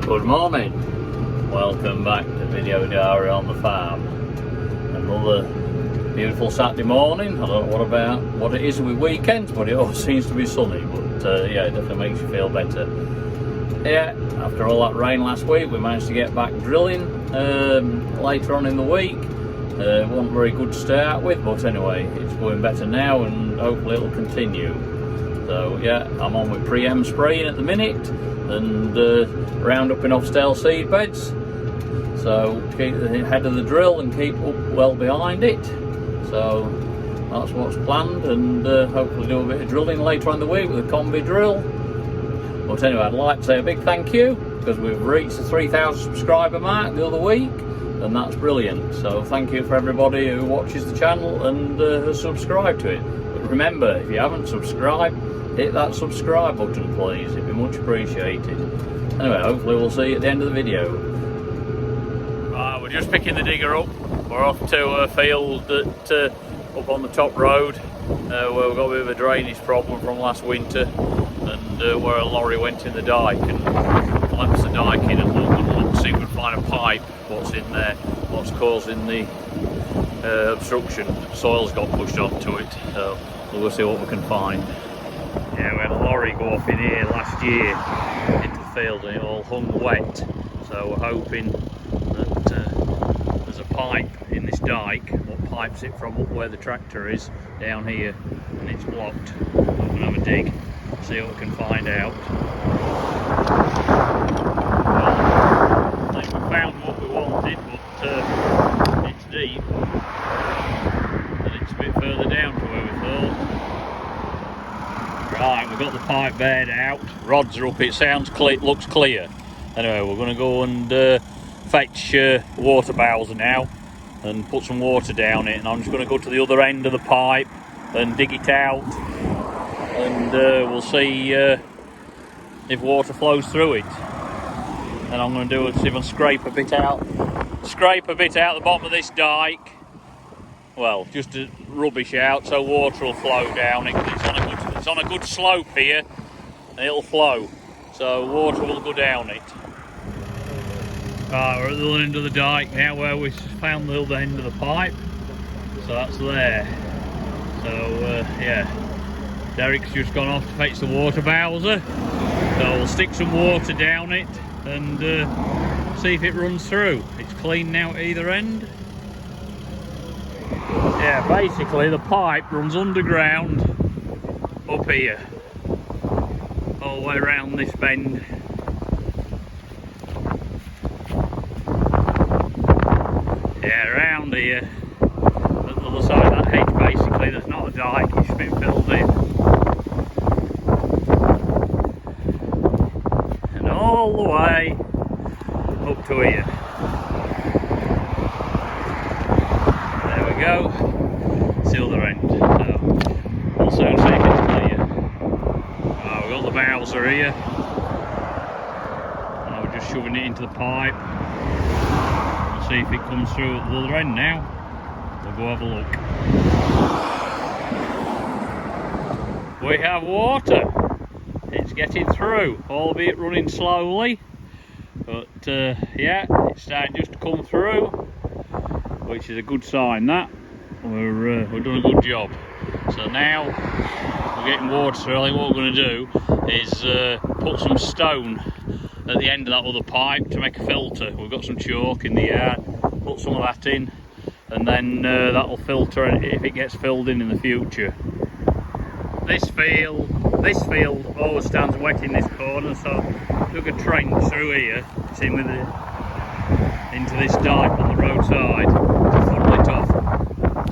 Good morning, welcome back to Video Diary on the Farm. Another beautiful Saturday morning. I don't know what it is with weekends, but it always seems to be sunny. But yeah, it definitely makes you feel better. Yeah, after all that rain last week, we managed to get back drilling later on in the week. It wasn't very good to start with, but anyway, it's going better now and hopefully it'll continue. So yeah, I'm on with pre-em spraying at the minute and roundupping off stale seed beds. So keep ahead of the drill and keep up well behind it. So that's what's planned, and hopefully do a bit of drilling later on in the week with a combi drill. But anyway, I'd like to say a big thank you because we've reached the 3,000 subscriber mark the other week, and that's brilliant. So thank you for everybody who watches the channel and has subscribed to it. But remember, if you haven't subscribed, hit that subscribe button please, it'd be much appreciated. Anyway, hopefully we'll see you at the end of the video. Right, we're just picking the digger up. We're off to a field that up on the top road where we've got a bit of a drainage problem from last winter, and where a lorry went in the dike and collapsed the dike in, and look, see if we can find a pipe, what's in there, what's causing the obstruction. The soil's got pushed onto it, so we'll see what we can find. Yeah, we had a lorry go off in here last year into the field and it all hung wet, so we're hoping that there's a pipe in this dike what pipes it from up where the tractor is down here, and it's blocked. We're going to have a dig, see what we can find out. Well, I think we found what we wanted, but it's deep and it's a bit further down to where we thought. Right, we've got the pipe bed out, rods are up, it sounds clear, looks clear. Anyway, we're going to go and fetch water bowser now and put some water down it, and I'm just going to go to the other end of the pipe and dig it out, and we'll see if water flows through it. And I'm going to do is see if I can scrape a bit out the bottom of this dike. Well, just to rubbish out so water will flow down it, because it's on a good slope here and it'll flow, so water will go down it. Right, we're at the other end of the dike now where we found the other end of the pipe, so that's there. So yeah, Derek's just gone off to fetch the water bowser, so we'll stick some water down it and see if it runs through. It's clean now at either end. Yeah, basically the pipe runs underground up here, all the way around this bend. Yeah, around here, at the other side of that hedge basically, there's not a dike, it's been filled in. And all the way up to here. There we go. It's the other end, so we'll soon see if it's clear. We've got the bowser here. Now we're just shoving it into the pipe. We'll see if it comes through at the other end now. We'll go have a look. We have water. It's getting through, albeit running slowly. But yeah, it's starting just to come through, which is a good sign that. We're doing a good job. So now we're getting water through. I think what we're going to do is put some stone at the end of that other pipe to make a filter. We've got some chalk in the yard, put some of that in, and then that'll filter if it gets filled in the future. This field always stands wet in this corner, so I took a trench through here, it's in with into this dike on the roadside to funnel it off.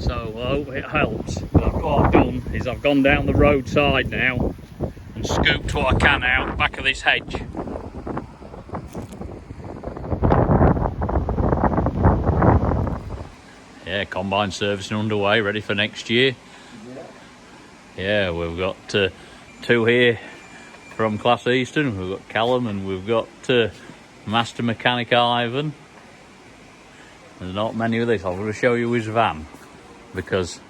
So I hope it helps. But what I've done is I've gone down the roadside now and scooped what I can out the back of this hedge. Yeah, combine servicing underway, ready for next year. Yeah, we've got two here from Class Eastern. We've got Callum and we've got Master Mechanic Ivan. There's not many of this. I'm going to show you his van, because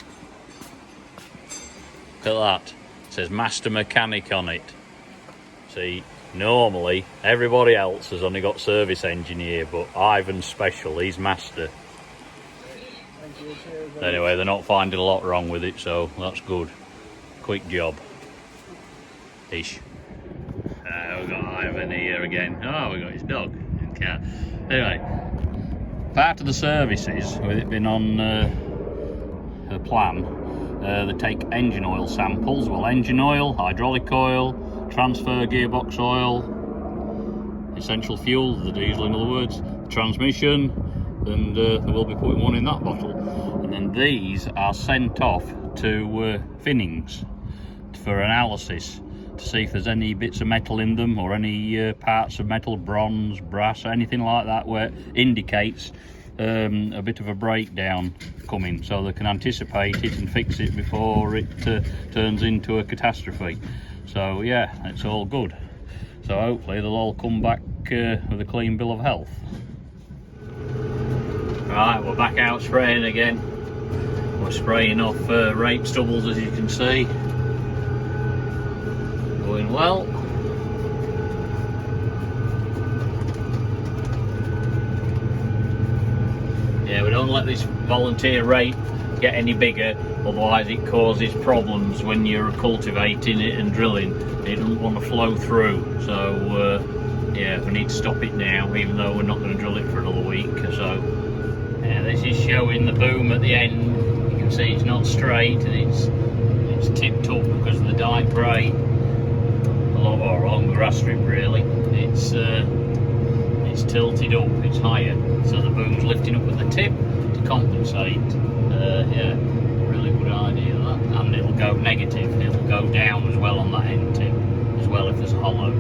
look at that, it says Master Mechanic on it. See, Normally, everybody else has only got service engineer, but Ivan's special, he's master. Anyway, they're not finding a lot wrong with it, so that's good. Quick job. Ish. We've got Ivan here again. Oh, we've got his dog and cat. Anyway, part of the services, with it being on the plan, they take engine oil samples. Well, engine oil, hydraulic oil, transfer gearbox oil, essential fuel, the diesel in other words, transmission, and they will be putting one in that bottle. And then these are sent off to finnings for analysis to see if there's any bits of metal in them or any parts of metal, bronze, brass, anything like that where it indicates a bit of a breakdown coming, so they can anticipate it and fix it before it turns into a catastrophe. So yeah, it's all good. So hopefully they'll all come back with a clean bill of health. Right, we're back out spraying again. We're spraying off rape stubbles, as you can see. Going well. Yeah, we don't let this volunteer rape get any bigger, otherwise it causes problems when you're cultivating it and drilling. It doesn't want to flow through, so yeah, we need to stop it now, even though we're not going to drill it for another week or so. Yeah, this is showing the boom at the end. You can see it's not straight and it's tipped up because of the dyed grey. Along the grass strip really. It's tilted up, it's higher, so the boom's lifting up at the tip to compensate. Yeah, really good idea that. And it'll go negative, it'll go down as well on that end tip, as well if there's a hollow.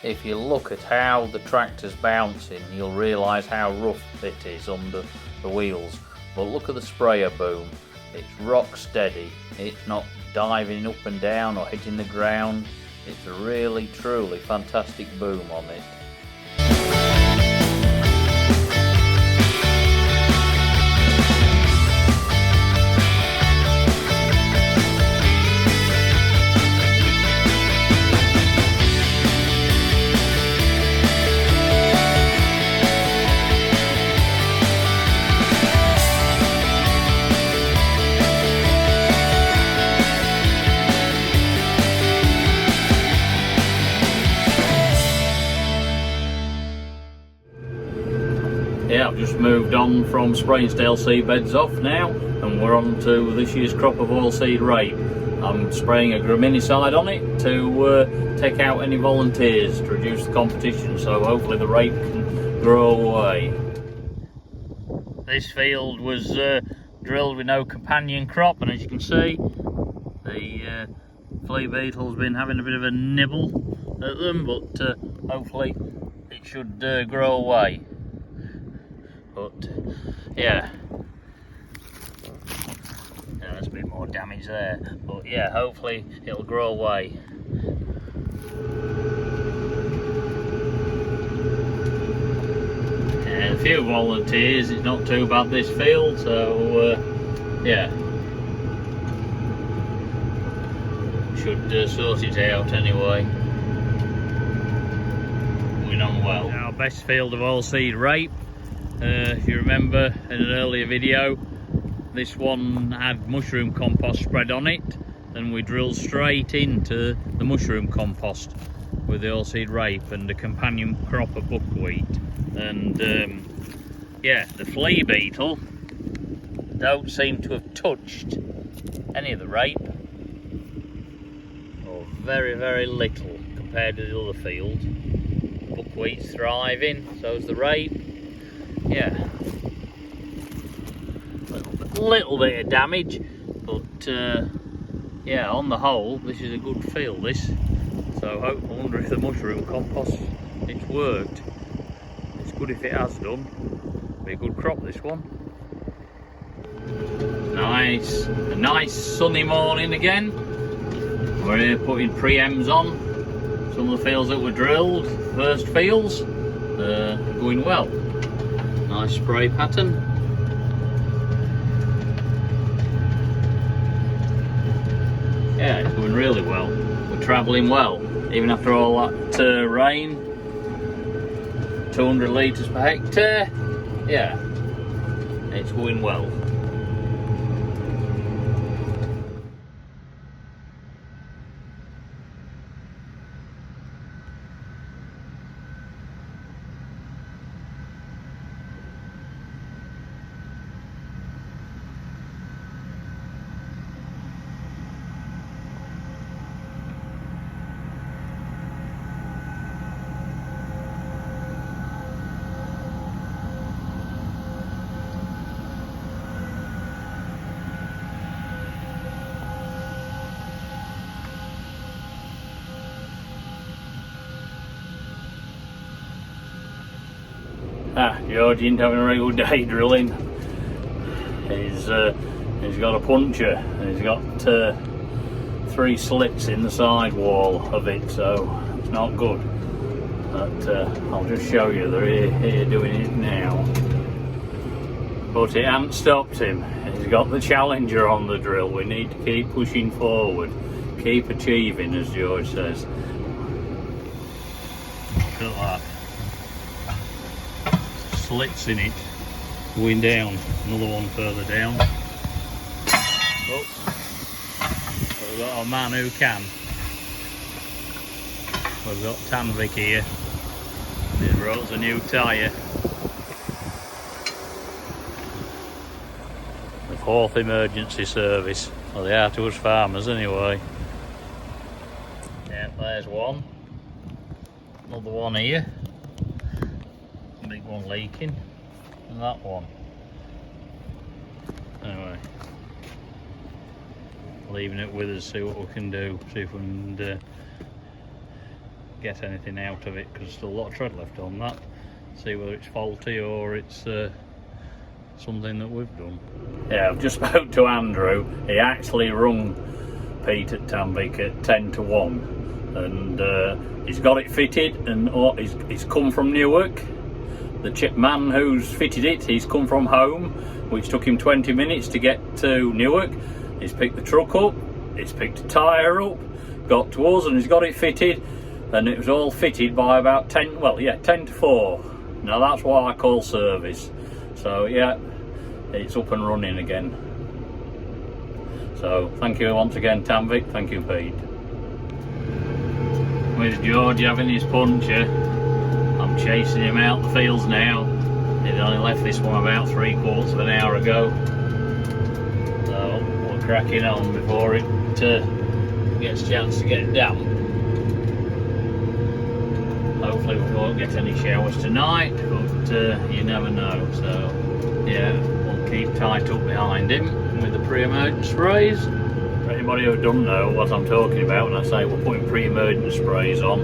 If you look at how the tractor's bouncing, you'll realise how rough it is under the wheels. But look at the sprayer boom, it's rock steady, it's not diving up and down or hitting the ground. It's a really truly fantastic boom on it. Yeah, I've just moved on from spraying stale seed beds off now, and we're on to this year's crop of oilseed rape. I'm spraying a graminicide on it to take out any volunteers to reduce the competition, so hopefully the rape can grow away. This field was drilled with no companion crop, and as you can see, the flea beetle's been having a bit of a nibble at them, but hopefully it should grow away. But yeah, there's a bit more damage there, but yeah, hopefully it'll grow away. And a few volunteers, it's not too bad this field, so yeah. Should sort it out anyway. Going on well. Our best field of oilseed rape. If you remember in an earlier video, this one had mushroom compost spread on it, and we drilled straight into the mushroom compost with the oilseed rape and a companion crop of buckwheat. And yeah, the flea beetle don't seem to have touched any of the rape, or very, very little compared to the other field. Buckwheat's thriving, so's the rape. Yeah, little bit of damage, but yeah, on the whole, this is a good field, this. So I wonder if the mushroom compost, it's worked. It's good if it has done. Be a good crop, this one. Nice, a nice sunny morning again. We're here putting preems on some of the fields that were drilled, first fields, going well. Nice spray pattern. Yeah, it's going really well. We're travelling well, even after all that rain. 200 litres per hectare. Yeah, it's going well. George ain't having a very good day drilling. He's got a puncture and he's got 3 slits in the side wall of it, so it's not good. But I'll just show you, they're here doing it now. But it hasn't stopped him. He's got the Challenger on the drill. We need to keep pushing forward, keep achieving, as George says. Look at that. Slits in it, going down, another one further down. Oh, we've got a man who can. We've got Tanvic here, he brought us a new tyre. The 4th emergency service, well they are to us farmers anyway. Yeah, there's one, another one here. Big one leaking, and that one. Anyway, leaving it with us, see what we can do, see if we can get anything out of it, because there's still a lot of tread left on that. See whether it's faulty or it's something that we've done. Yeah, I've just spoke to Andrew. He actually rung Pete at Tanvic at 10 to 1, and he's got it fitted, and he's come from Newark. The man who's fitted it, he's come from home, which took him 20 minutes to get to Newark. He's picked the truck up, he's picked a tyre up, got to us, and he's got it fitted, and it was all fitted by about 10 to 4. Now that's what I call service. So yeah, it's up and running again. So thank you once again, Tanvic. Thank you, Pete. With George having his puncture, I'm chasing him out the fields now. He'd only left this one about 3/4 of an hour ago. So we're cracking on before it gets a chance to get damp. Hopefully we won't get any showers tonight, but you never know. So yeah, we'll keep tight up behind him with the pre-emergent sprays. For anybody who doesn't know what I'm talking about when I say we're putting pre-emergent sprays on,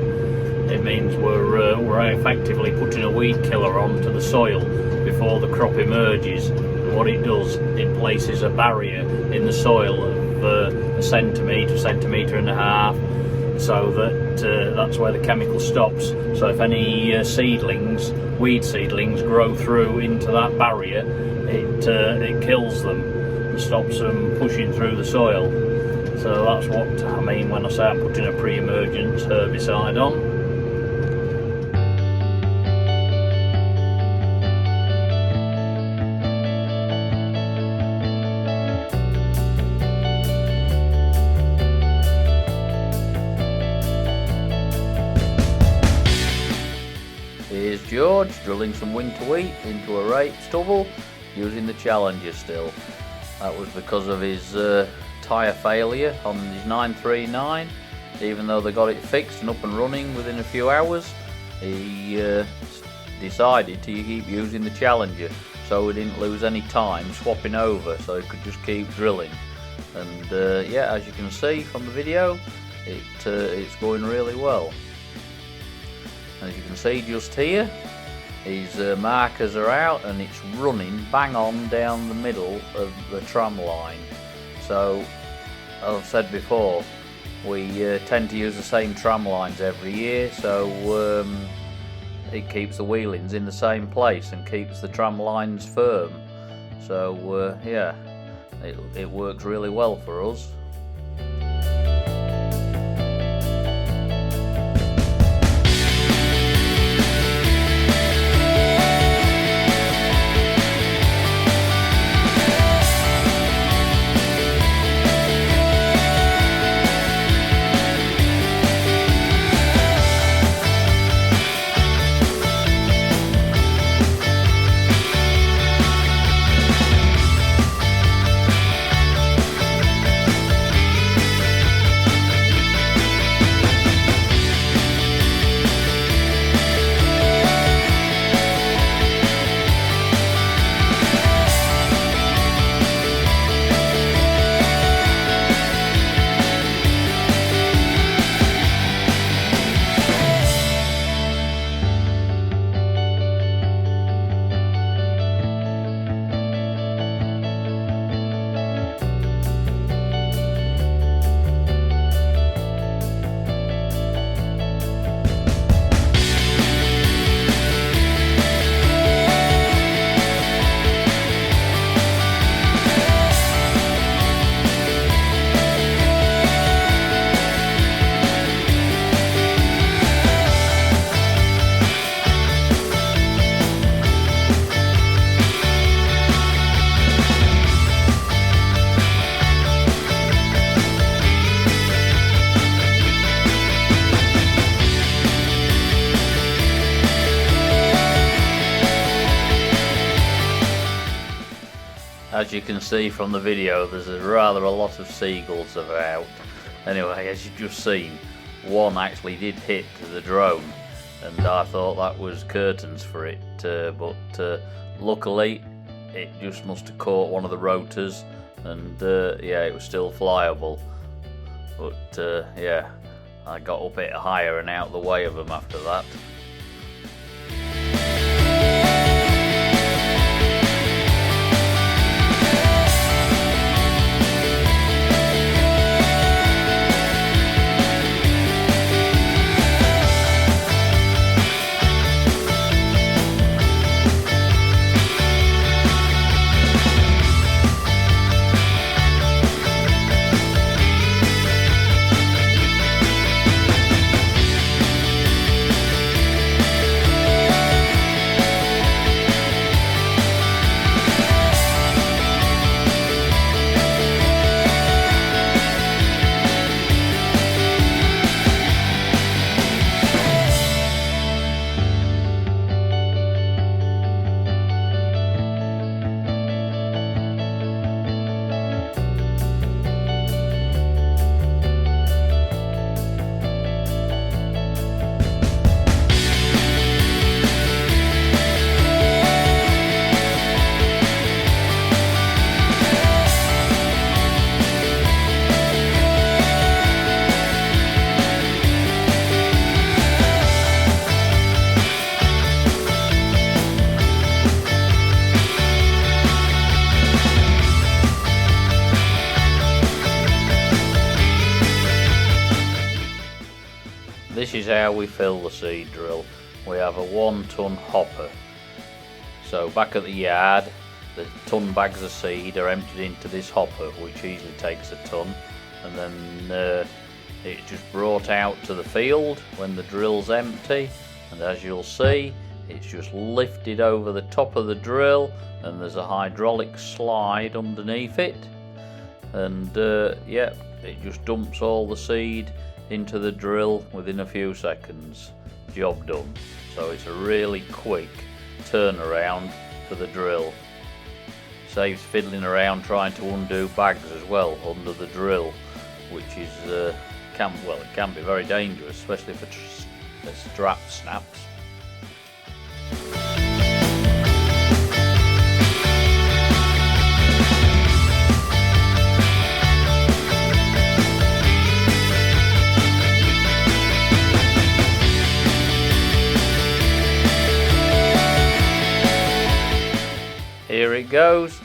it means we're effectively putting a weed killer onto the soil before the crop emerges. And what it does, it places a barrier in the soil of a centimetre and a half so that that's where the chemical stops. So if any seedlings, weed seedlings, grow through into that barrier, it kills them and stops them pushing through the soil. So that's what I mean when I say I'm putting a pre-emergent herbicide on. Here's George drilling some winter wheat into a rape stubble using the Challenger still. That was because of his tyre failure on his 939. Even though they got it fixed and up and running within a few hours, he decided to keep using the Challenger so he didn't lose any time swapping over, so he could just keep drilling. And yeah, as you can see from the video, it's going really well. As you can see just here, his markers are out and it's running bang on down the middle of the tram line. So, as I've said before, we tend to use the same tram lines every year, so it keeps the wheelings in the same place and keeps the tram lines firm. So yeah, it works really well for us. As you can see from the video, there's rather a lot of seagulls about. Anyway, as you've just seen, one actually did hit the drone, and I thought that was curtains for it, but luckily it just must have caught one of the rotors, and yeah, it was still flyable. But yeah, I got a bit higher and out of the way of them after that. is how we fill the seed drill. We have a 1 ton hopper. So back at the yard, the ton bags of seed are emptied into this hopper, which easily takes a ton, and then it's just brought out to the field when the drill's empty, and as you'll see, it's just lifted over the top of the drill, and there's a hydraulic slide underneath it, and yeah, it just dumps all the seed into the drill within a few seconds. Job done. So it's a really quick turnaround for the drill. Saves fiddling around trying to undo bags as well under the drill, which is it can be very dangerous, especially if a strap snaps. Here it goes,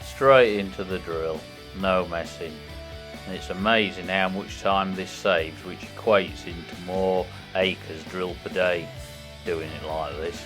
straight into the drill, no messing. And it's amazing how much time this saves, which equates into more acres drilled per day doing it like this.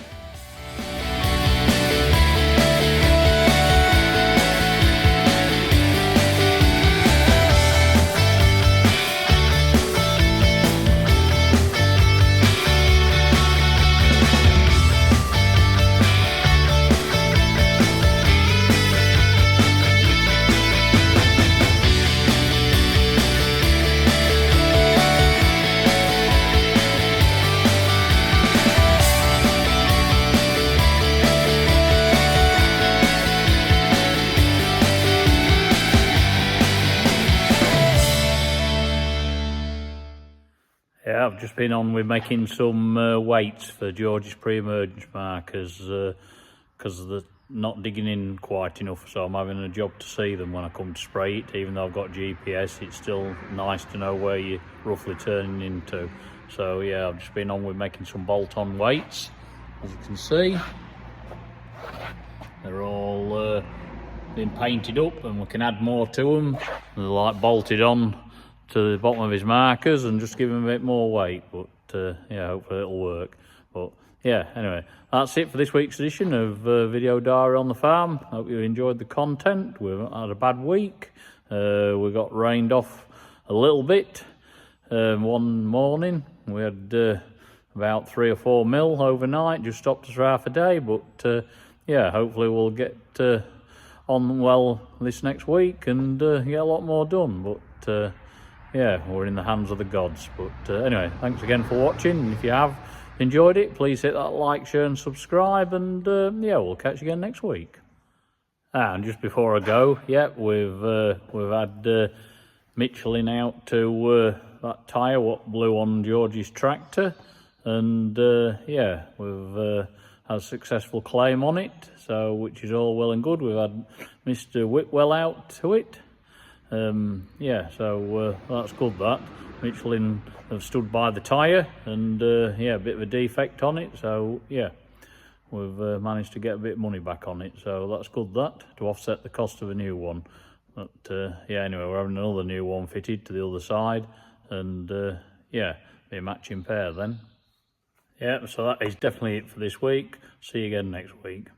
Yeah, I've just been on with making some weights for George's pre-emergence markers because they're not digging in quite enough, so I'm having a job to see them when I come to spray it. Even though I've got GPS, it's still nice to know where you're roughly turning into. So yeah, I've just been on with making some bolt-on weights. As you can see, they're all been painted up, and we can add more to them. They're like bolted on to the bottom of his markers and just give him a bit more weight, but yeah, hopefully it'll work. But yeah, anyway, that's it for this week's edition of Video Diary on the Farm. Hope you enjoyed the content. We've had a bad week. We got rained off a little bit one morning. We had about 3 or 4 mil overnight, just stopped us for half a day, but yeah, hopefully we'll get on well this next week and get a lot more done. But yeah, we're in the hands of the gods. But anyway, thanks again for watching. And if you have enjoyed it, please hit that like, share and subscribe, and yeah, we'll catch you again next week. And just before I go, yeah, we've had Michelin out to that tyre what blew on George's tractor, and yeah, we've had a successful claim on it, so which is all well and good. We've had Mr. Whitwell out to it. Yeah, so that's good. That Michelin have stood by the tyre, and yeah, a bit of a defect on it, so yeah, we've managed to get a bit of money back on it, so that's good, that, to offset the cost of a new one. But yeah, anyway, we're having another new one fitted to the other side, and yeah, be a matching pair then. Yeah, so that is definitely it for this week. See you again next week.